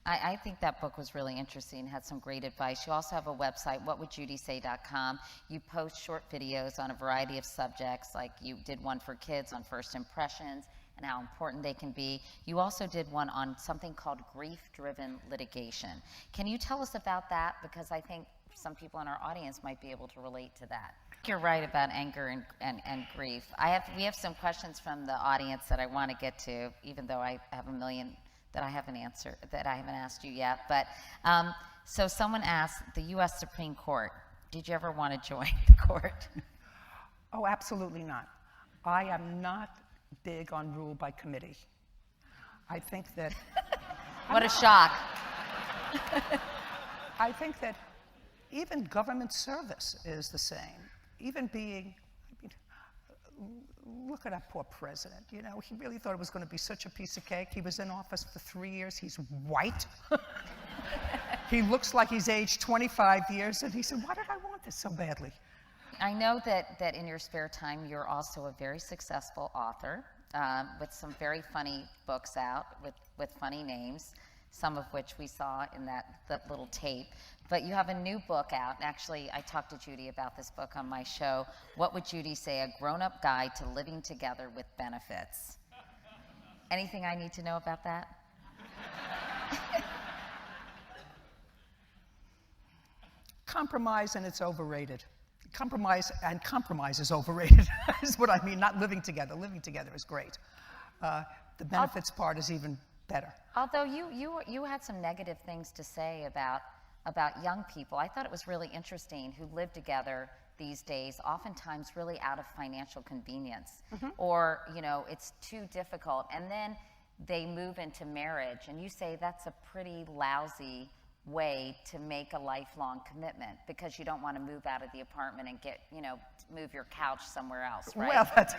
I think that book was really interesting, had some great advice. You also have a website, whatwouldjudysay.com. You post short videos on a variety of subjects, like you did one for kids on first impressions and how important they can be. You also did one on something called grief-driven litigation. Can you tell us about that? Because I think some people in our audience might be able to relate to that. You're right about anger and grief. We have some questions from the audience that I want to get to, even though I have a million that I haven't asked you yet. But so someone asked, the U.S. Supreme Court, did you ever want to join the court? Oh, absolutely not. I am not big on rule by committee. I think that... What a shock. I think that even government service is the same. Even being, look at our poor president. You know, he really thought it was going to be such a piece of cake. He was in office for 3 years. He's white. He looks like he's aged 25 years. And he said, why did I want this so badly? I know that in your spare time, you're also a very successful author with some very funny books out with funny names, some of which we saw in that little tape. But you have a new book out. Actually, I talked to Judy about this book on my show, What Would Judy Say? A Grown-Up Guide to Living Together with Benefits. Anything I need to know about that? Compromise, and it's overrated. Compromise is overrated, is what I mean, not living together. Living together is great. The benefits part is even better. Although you had some negative things to say about young people. I thought it was really interesting who live together these days, oftentimes really out of financial convenience, or, you know, it's too difficult. And then they move into marriage, and you say that's a pretty lousy way to make a lifelong commitment because you don't want to move out of the apartment and move your couch somewhere else, right? Well, that's...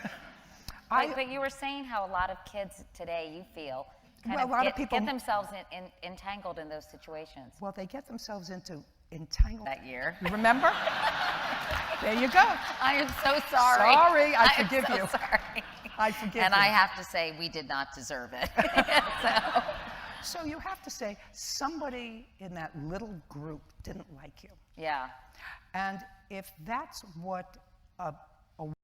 But you were saying how a lot of kids today, you feel, get themselves entangled in those situations. Well, they get themselves into entangled. That year. You remember? There you go. I am so sorry. Sorry, I forgive you. Sorry. I forgive you. And I have to say, we did not deserve it. So you have to say, somebody in that little group didn't like you. Yeah. And if that's what a